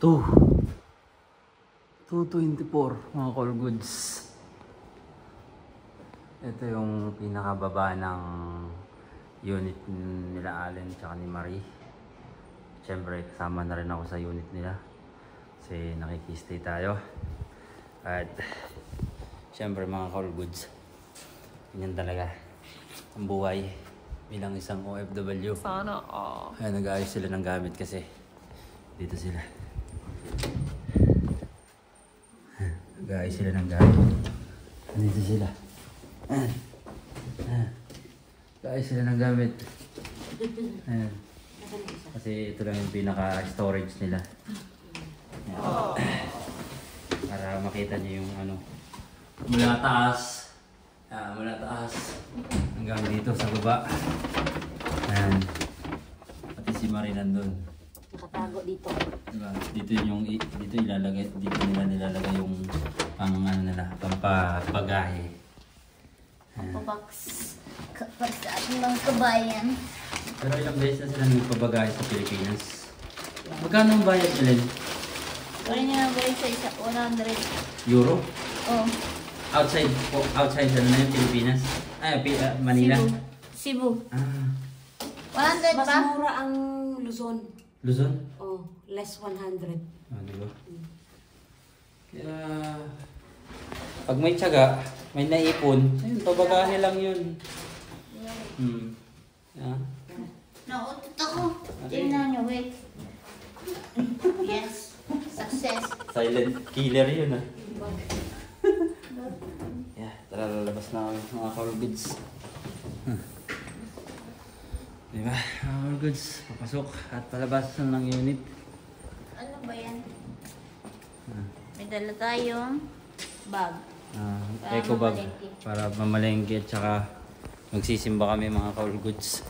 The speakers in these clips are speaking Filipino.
224 mga call goods. Ito yung pinakababa ng unit nila Allen tsaka ni Marie. Siyempre kasama na rin ako sa unit nila kasi nakikistay tayo. At siyempre mga call goods, ganyan talaga ang buhay bilang isang OFW. Sana Ayan, nag-aayos sila ng gamit kasi dito sila. Nag-aayos sila ng gamit. Dito sila. Nag-aayos sila ng gamit. Ayan. Kasi ito lang yung pinaka-storage nila. Ayan. Para makita niyo yung ano, mula taas. Mula taas hanggang dito sa baba. Ayan. Pati si Marie nandun. Nakatago dito. Diba? Dito ilalagay, dito nila nilalagay yung pang ano nila, pampapagahe. Papabox. Kapag sa ating mga kabayan. Pero ilang beses na sila nagpabagahe sa Pilipinas. Magkano ang bayad nila? Kaya niya nabalik sa isa, 100. Euro? Oh. Outside ano na yung Pilipinas? Manila? Cebu. 100 mas pa? mura ang Luzon. Luzon? Oh, less 100. Diba? Kaya pag may tiyaga, may naipon, ayun, pabagahe lang yun. Yeah. Nautot ako. Tingnan niyo, wait. Yes. Success. Silent killer yun Yeah, tara lalabas na kami mga call goods. Diba? Mga call goods, papasok at palabas na ng unit. Ano ba yan? May dala tayong bag. Eco bag para mamalengke at saka magsisimba kami mga call goods.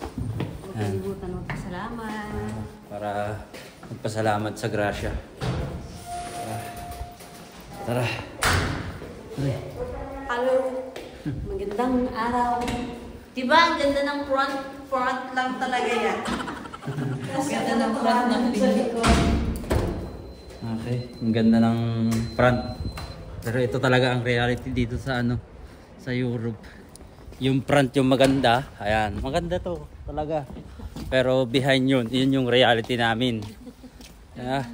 Huwag kalimutan magpasalamat. Para magpasalamat sa grasya. Tara. Hello. Magandang araw. Diba? Ang ganda ng front. Front lang talaga yan. Ang ganda ng front ng likod. Okay, ang ganda ng front. Pero ito talaga ang reality dito sa ano, sa Europe. Yung front yung maganda. Ayan, maganda to talaga. Pero behind yun yung reality namin. Yeah.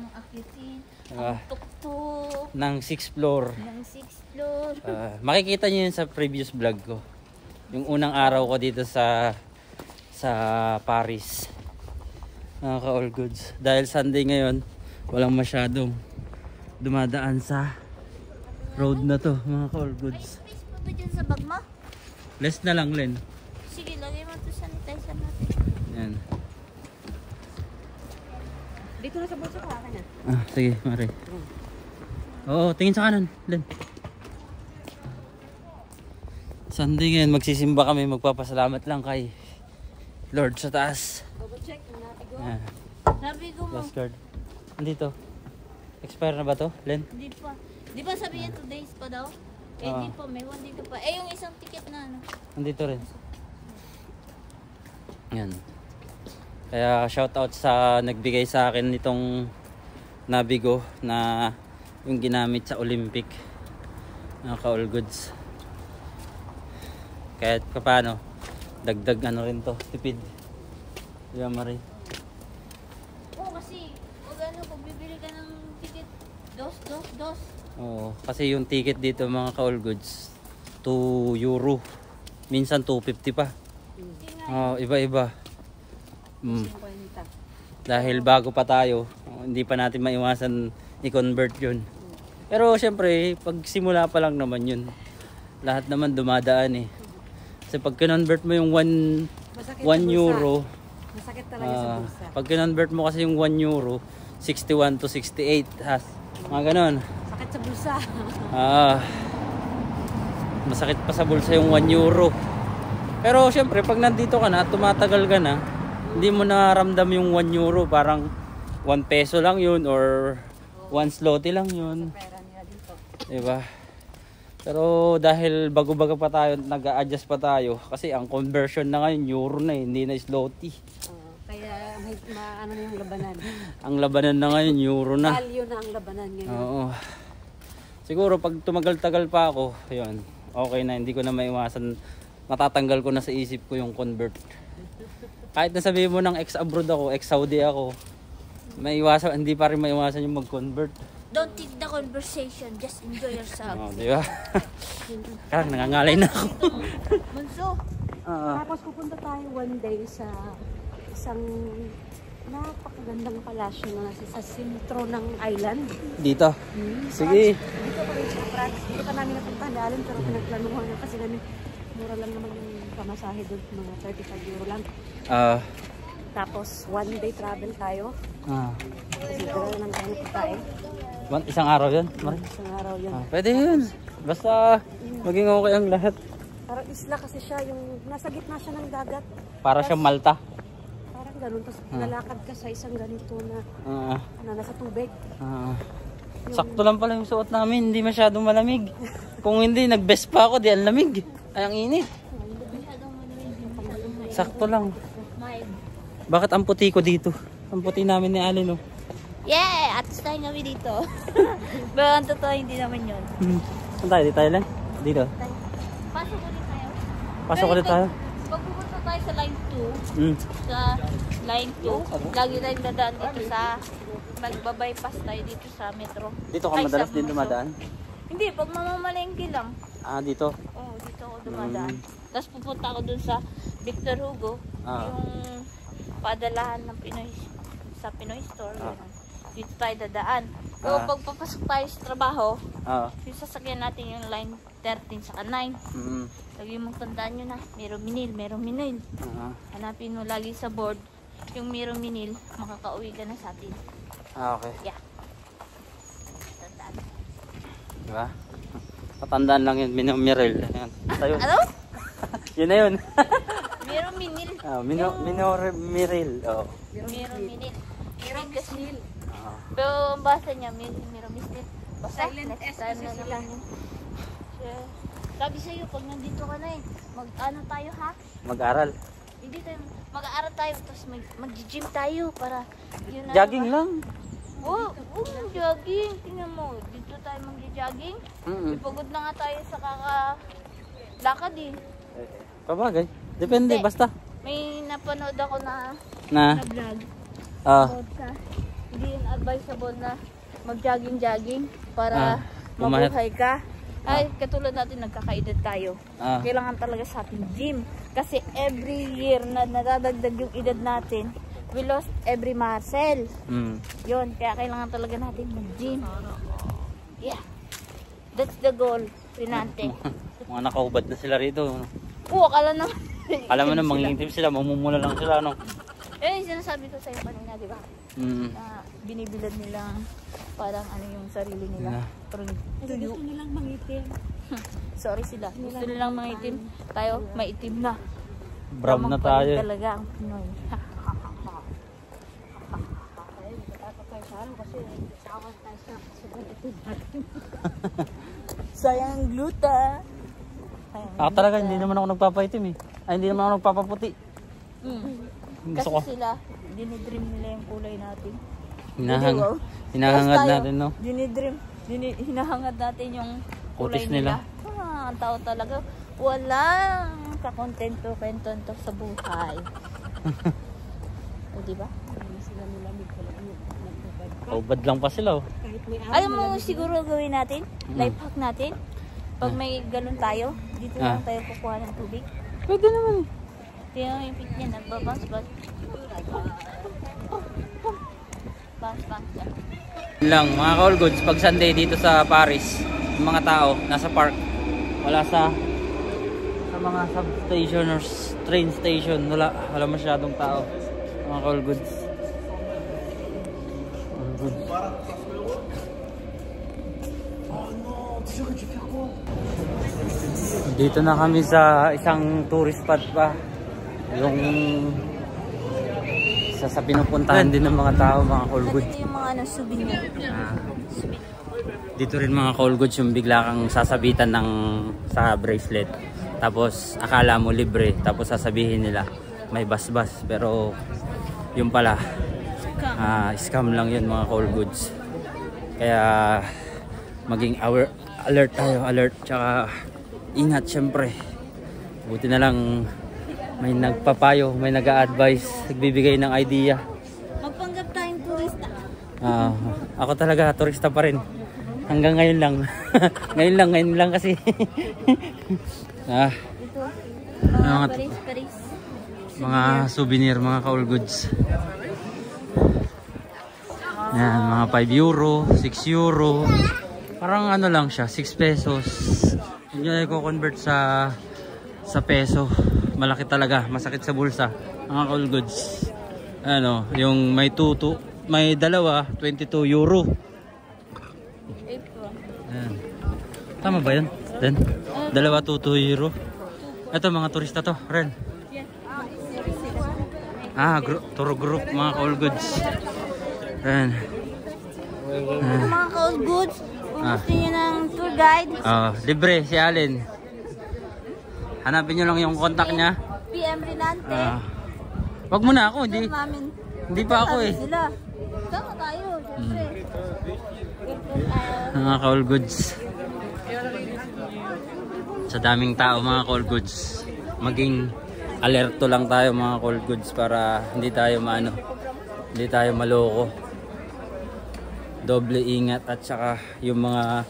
Tuktok. Ng 6th floor. Ng 6th floor. Makikita niyo yun sa previous vlog ko. Yung unang araw ko dito sa Paris. All goods. Dahil Sunday ngayon, walang masyadong dumadaan sa road na to, mga all goods. May space pa ba dyan sa bag mo? Less na lang, Len. Sige, lagay mo ito sanitizer natin. Yan. Dito na sa bulsa ko, akin na. Sige, Mari. Oo, tingin sa kanan, Len. Sunday ngayon, magsisimba kami, magpapasalamat lang kay Lord sa taas. Double check, nabigo. Sabi ko mo. Last card. Nandito. Expire na ba to, Len? Hindi pa. Di ba sabi niya 2 days pa daw? Di pa. May 1 dito pa. Yung isang ticket na ano. Nandito rin. Yan. Kaya shoutout sa nagbigay sa akin nitong Navigo na yung ginamit sa Olympic. All goods. Kahit paano, dagdag ano rin to, tipid. Diba, Marie? Oo, kasi pag bibili ka ng ticket, dos. Oo, kasi yung ticket dito mga ka-all goods, 2 euro. Minsan 250 pa. Iba-iba. Dahil bago pa tayo, hindi pa natin maiwasan i-convert yun. Pero syempre, pag simula pa lang naman yun, lahat naman dumadaan eh. Kasi pag kinonvert mo yung 1 euro, masakit talaga sa bulsa. pag kinonvert mo kasi yung 1 euro, 61 to 68. Mga ganon. Sakit sa bulsa. Masakit pa sa bulsa yung 1 euro. Pero syempre, pag nandito ka na, tumatagal ka na, hindi mo naramdam yung 1 euro. Parang 1 peso lang yun or 1 zloty lang yun. Pera nila dito. Diba? Pero dahil bago-bago pa tayo, nag-a-adjust pa tayo. Kasi ang conversion na ngayon, euro na hindi na zloty. Kaya ano na yung labanan. Ang labanan na ngayon, euro na. Value na ang labanan ngayon. Oo. Siguro pag tumagal-tagal pa ako, yun, okay na, hindi ko na maiwasan, matatanggal ko na sa isip ko yung convert. Kahit na sabihin mo ng ex-abroad ako, ex-Saudi ako, maiwasan, hindi pa rin maiwasan yung mag-convert. Don't take the conversation, just enjoy yourself. Oh, di ba? Karang nangangalay na ako. Bunso. Tapos pupunta tayo one day sa isang napakagandang palasyo na nasa sa sentro ng island. Dito. Sige. Dito pa rin sa France. Dito pa namin napuntahan daalan pero pinagplanuhan na kasi namin mura lang naman yung pamasahe doon, mga 35 euro lang. Tapos one day travel tayo. Kasi gano'n lang tayo pagkain. Isang araw yun, Mari? Isang araw yun. Pwede yun. Basta maging okay ang lahat. Parang isla kasi siya, yung nasa gitna siya ng dagat. Para siyang Malta. Parang ganun. Tapos lalakad ka sa isang ganito na nasa tubig. Sakto lang pala yung suot namin, hindi masyadong malamig. Kung hindi, nag-best pa ako, di ang lamig. Ay, ang init. Sakto lang. Bakit ang puti ko dito? Ang puti namin ni Alin, no? Yeah! At tayo kami dito. Pero ang totoo, hindi naman yun. Saan tayo? Di tayo lang? Dito? Pasok ulit tayo. Pasok ulit tayo? Pag pupunta tayo sa line 2, Mm. sa line 2, lagi tayong dadaan dito sa magbabypass tayo dito sa metro. Dito ka Ay, madalas sa din Bunso. dumadaan? Hindi, pag mamamalengke lang. Dito? Oo, dito ako dumadaan. Tapos pupunta ako dun sa Victor Hugo, yung padalahan ng Pinoy sa Pinoy store. Ganun. Dito tayo dadaan. Pero pag papasok tayo sa trabaho, yung sasakyan natin yung line 13 sa 9. Lagi mong tandaan nyo na, merong minil. Hanapin mo lagi sa board, yung merong minil, makakauwi ka na sa atin. Okay. Yeah. Tandaan. Diba? Patandaan lang yun, Mirel. Ayan. Tayo. Ano? Yun na yun. Merong minil. Mirel. Oh. Merong minil. Merong minil. Pero ang basa niya, merong minil. Basta, next time na naman yun. Sabi sa'yo, pag nandito ka na mag-ano tayo ha? Mag-aral. Hindi tayo, mag-aaral tayo, tapos mag-gym tayo para yun na. Jogging lang. Oo, jogging. Tingnan mo, dito tayo mag-jogging. Ipagod na nga tayo sa kakalakad eh. Pabagay. Depende, Hindi. basta. May napanood ako na vlog. Hindi yun advisable na mag-jogging para mabuhay ka. Ay, katulad natin, nagkakaedad tayo. Kailangan talaga sa ating gym. Kasi every year na nadadagdag yung edad natin, we lost every muscle. Yun, kaya kailangan talaga natin mag-gym. Yeah. That's the goal, Rinante. Mga nakaubad na sila rito. Oo, akala naman. Alam mo na, mangingitim sila, mamumula lang sila, no? Yung sinasabi ko sa'yo kanina, di ba? Na binibilad nila parang ano yung sarili nila. Parang tuyo. Gusto nilang mangitim. Sorry sila. Gusto nilang mangitim. Tayo, maitim na. Brown na tayo. Talaga ang Pinoy. Sayang ang gluta. Talaga, hindi naman ako nagpapaitim eh. Ay, hindi naman ako nagpapaputi. Gusto ko. Kasi sila, dinidream nila yung kulay natin. Hinahangad natin, no? Hinahangad natin yung kulay Kutis nila. Ang tao talaga, walang kakontento-kentento sa buhay. O, diba? Kaubad lang pa sila, oh. Alam mo siguro gawin natin? Life hack natin? Pag may galon tayo, dito lang tayo kukuha ng tubig. Pwede naman. Tingnan mo yung pit niya, nagbabounce. Bounce yan. Lang, mga Call Goods, pag Sunday dito sa Paris, yung mga tao nasa park, wala sa mga substation or train station, wala masyadong tao, mga Call Goods. Dito na kami sa isang tourist spot pa, yung sa pinupuntahan din ng mga tao, mga Call Goods. Ito yung mga souvenir. Dito rin mga Call Goods yung bigla kang sasabitan ng sa bracelet. Tapos akala mo libre, tapos sasabihin nila may basbas, pero Yung pala, scam lang yun mga call goods. Kaya maging alert tayo, alert, tsaka ingat syempre. Buti na lang may nagpapayo, may nag-a-advise, nagbibigay ng idea. Magpanggap tayong turista. Ako talaga, turista pa rin. Hanggang ngayon lang. ngayon lang kasi. Ito, Paris. Mga souvenir, mga ka-all goods. Yan, mga 5 euro, 6 euro. Parang ano lang siya, 6 pesos. Hindi na i-convert sa peso. Malaki talaga, masakit sa bulsa. Mga ka-all goods. Ano, yung may dalawa, 22 euro. Ayan. Tama ba yun? Then, dalawa 22 euro. Ito mga turista to, Ren. Tour group, mga ka-all goods. Ayan. Mga ka-all goods, kung gusto nyo ng tour guide, libre si Allen. Hanapin nyo lang yung contact niya. PM Rinante. Wag mo na ako, hindi pa ako eh. Sila. Sama tayo, syempre. Mga ka-all goods. Sa daming tao mga ka-all goods, maging alerto lang tayo mga ka-all goods para hindi tayo maloko. Doble ingat at saka yung mga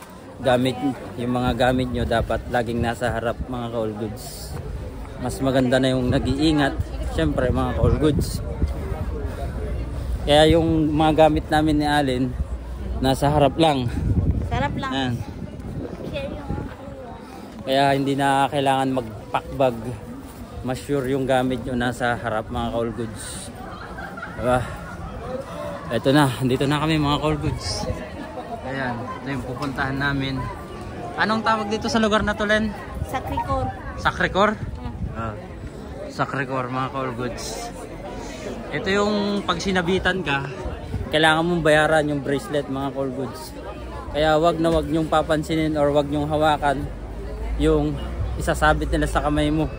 gamit nyo dapat laging nasa harap mga ka-all goods. Mas maganda na yung nag-iingat syempre mga ka-all goods. Kaya yung mga gamit namin ni Allen nasa harap lang. Sarap lang. Ayan. Kaya hindi na kailangan mag-packbag. Mas sure yung gamit nyo nasa harap mga ka-all goods. Diba? Ito na, dito na kami mga ka-all goods. Ayan, ito yung pupuntahan namin. Anong tawag dito sa lugar na to, Len? Sacré-Cœur. Sacré-Cœur? Sacré-Cœur mga ka-all goods. Ito yung pag sinabitan ka, kailangan mong bayaran yung bracelet mga ka-all goods. Kaya wag na wag nyong papansinin or wag nyong hawakan yung isasabit nila sa kamay mo.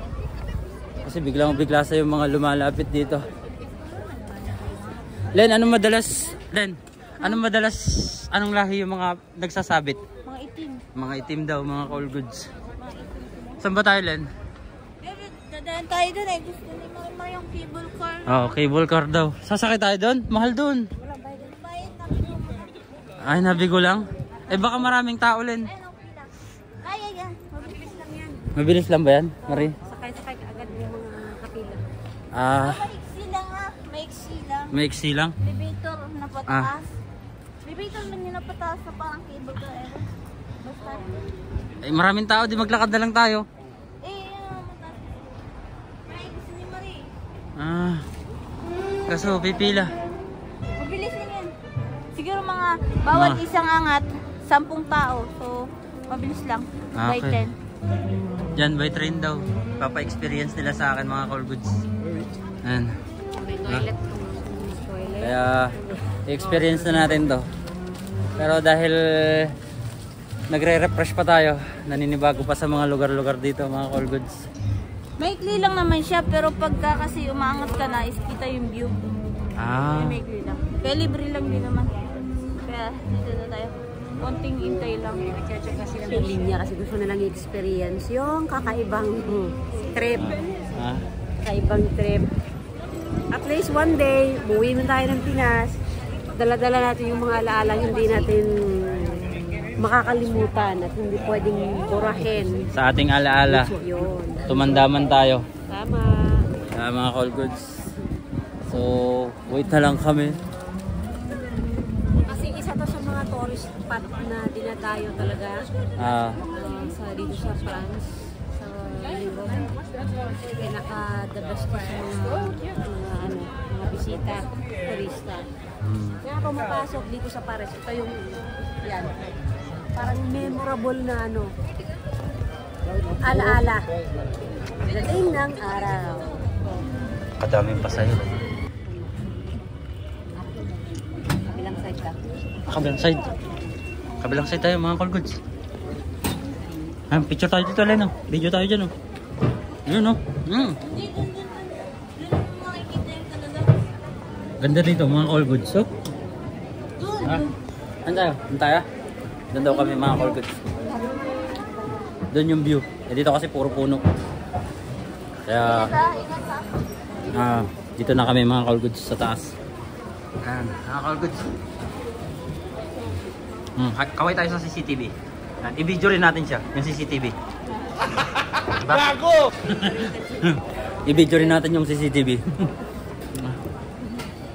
Kasi bigla sa yung mga lumalapit dito. Len, anong lahi yung mga nagsasabit? Mga itim. Mga itim daw, mga ka-all goods. Saan ba tayo, Len? Dadaan tayo doon eh. Gusto ni Mama yung cable car. Cable car daw. Sasakay tayo doon? Mahal doon. Walang bayad. Ay, nabigo lang. Baka maraming tao, Len. Ay, okay lang. Kaya yan. Mabilis lang yan. Mabilis lang ba yan, Marie? Sakay agad yung mga kapila. Maiksi lang Maiksi lang? Elevator na pataas. Elevator lang yun na pataas na parang cable car. Basta. Maraming tao, di maglakad na lang tayo. Gusto ni Marie. Kaso pipila. Mabilis lang yan. Siguro mga bawat isang angat, 10 tao. So, mabilis lang. By 10. Yan, by train daw. Papa-experience nila sa akin mga ka-all goods. Ayan. Kaya, experience na natin to. Pero dahil nagre-refresh pa tayo, naninibago pa sa mga lugar-lugar dito mga ka-all goods. Maikli lang naman siya, pero pagka kasi umaangat ka na, is kita yung view. Maikli lang. Kaya libre lang din naman. Kaya dito na tayo. Konting intay lang. Nag-check kasi lang ng linya kasi gusto nilang i-experience yung kakaibang trip. Kakaibang trip. At least one day, buwi na tayo ng Pinas. Dala-dala natin yung mga alaalang hindi natin makakalimutan at hindi pwedeng burahin. Sa ating alaala. Yun. Tumandaman tayo. Tama. Mga ka-all goods. So, wait na lang kami. Kasi isa to sa mga tourist spot na dinadayo talaga. Dito sa France. Sa Europe. Pinaka-the best ko sa mga bisita, turista. Kaya pumapasok dito sa Paris. Ito yung, yan. Parang memorable na alaala. Dating ng araw. Kadaming pasayo. Kabilang side ka. Kabilang side. Kabilang side tayo mga ka-all goods. Picture tayo dito, Len. Video tayo dyan. Yun, Hindi, dun. Dun makikita yung talaga. Ganda dito mga all goods. So, tayo? Doon daw kami mga all goods. Doon yung view. Dito kasi puro puno. Kaya dito na kami mga all goods sa taas. Ayan, mga all goods. Kaway tayo sa CCTV. I-video rin natin siya, yung CCTV. Bago! I-video rin natin yung CCTV.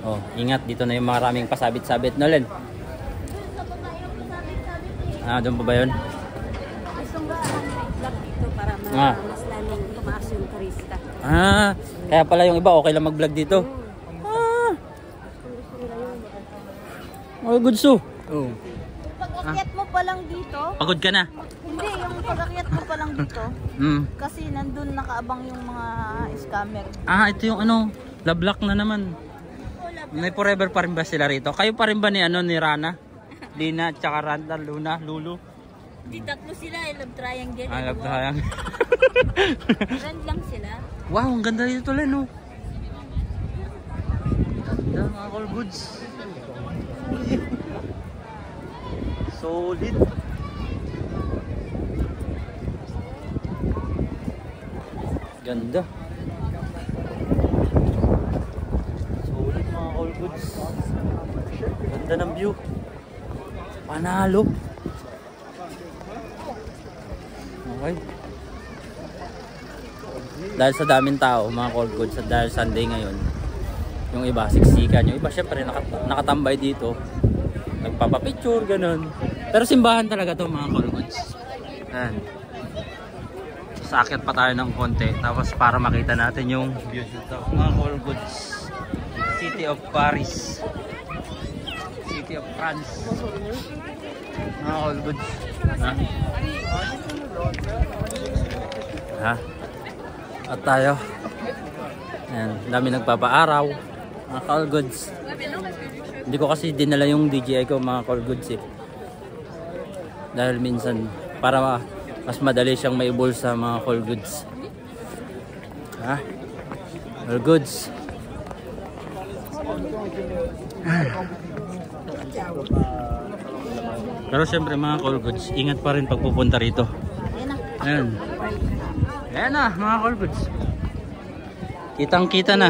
Oh, ingat, dito na yung maraming pasabit-sabit. Nolen? Doon pa ba yun? Gustong ba vlog dito para mas lamang tumaas yung turista. Kaya pala yung iba okay lang mag-vlog dito. Oh, good so. Pag-akyat mo pa lang dito. Pagod ka na? Hindi, yung pag-akyat mo pa lang dito. Kasi nandun nakaabang yung mga scammer. Ito yung lablock na naman. May forever pa rin ba sila rito? Kayo pa rin ba ni Rana? Lina, tsaka Randa, Luna, Lulu? Di tatlo sila, love triangle. Love triangle. Friend lang sila. Wow, ang ganda dito Len, oh. Ganda, mga all goods. Solid. Ganda. Solid mga all goods. Ganda ng view. Panalo. Okay. Dahil sa daming tao mga all goods at dahil Sunday ngayon, yung iba siksikan, yung iba syempre nakatambay dito, nagpapapicture, ganun. Pero simbahan talaga to mga all goods. Ayan. Saakyat pa tayo ng konti tapos para makita natin yung views dito mga all goods. City of Paris, City of France, mga all goods. At tayo, ayan, dami nagpapaaraw mga all goods. Hindi ko kasi dinala yung DJI ko mga all goods dahil minsan para mas madali siyang maibulsa mga all goods. All goods. Pero syempre mga all goods, ingat pa rin pag pupunta rito. Ayan. Ayan na mga all goods. Kitang kita na.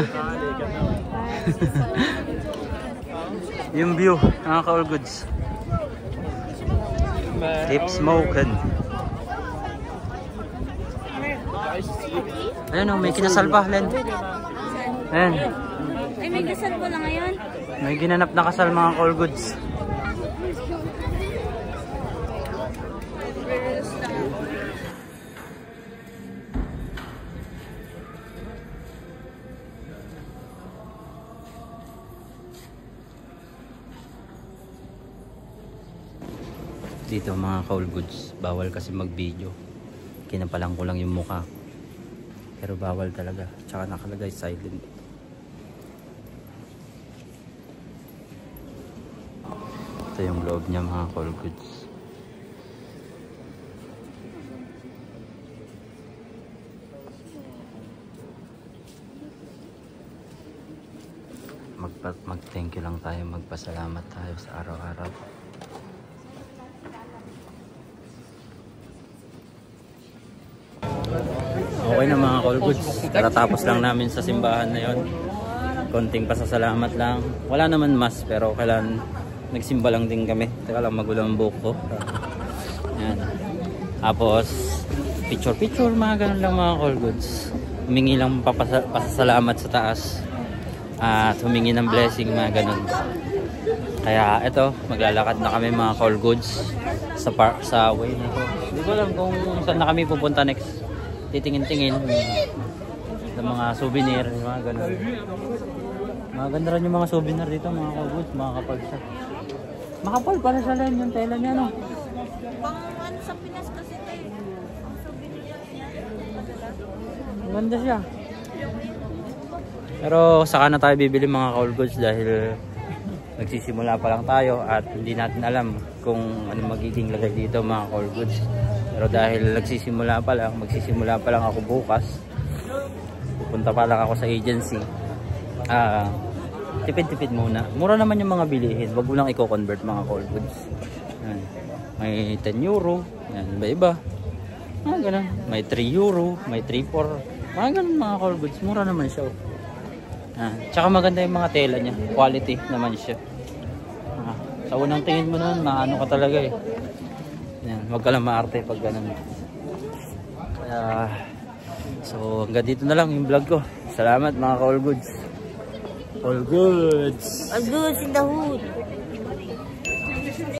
Yung view mga all goods. Keep smoking. Ayan o, may kinasal pa Len. Ayan. Ay, may kasal po lang ngayon. May ginanap na kasal mga all goods. Dito mga all goods, bawal kasi mag-video. Kinapalang ko lang yung mukha. Pero bawal talaga. Tsaka nakalagay silent. Ito yung loob niya mga all goods. Mag-thank you lang tayo, magpasalamat tayo sa araw-araw. Okay na mga all goods. Katatapos lang namin sa simbahan na yon. Konting pasasalamat lang. Wala naman mas pero kailan nagsimba lang din kami. Teka lang, magulang ang buhok ko. Yan. Tapos picture mga ganun lang mga all goods. Humingi lang pasasalamat sa taas. At humingi ng blessing mga ganun. Kaya ito, maglalakad na kami mga all goods sa way na to. Hindi ko alam kung saan na kami pupunta next. Titingin-tingin ng mga souvenir, mga ganun. Maganda rin yung mga souvenir dito, mga all-goods, mga kapal siya. Makapal para sa len yung tela niya, no? Pang ano sa Pinas kasi tayo. Ang souvenir niya. Maganda siya. Pero saka na tayo bibili mga all-goods dahil nagsisimula pa lang tayo at hindi natin alam kung ano magiging lagay dito mga all-goods. Pero dahil magsisimula pa lang ako bukas. Pupunta pa lang ako sa agency. Tipid-tipid muna. Mura naman yung mga bilihin. Wag mo lang i-convert mga call goods. Yan. May 10 euro. Yan, iba-iba. Ganun. May 3 euro. May 3-4. Ganun mga call goods. Mura naman siya. Tsaka maganda yung mga tela niya. Quality naman siya. Sa unang tingin mo nun, maano ka talaga eh. Yan, wag ka lang maarte pag ganun. So hanggang dito na lang yung vlog ko. Salamat mga call goods. All goods. All goods in the hood.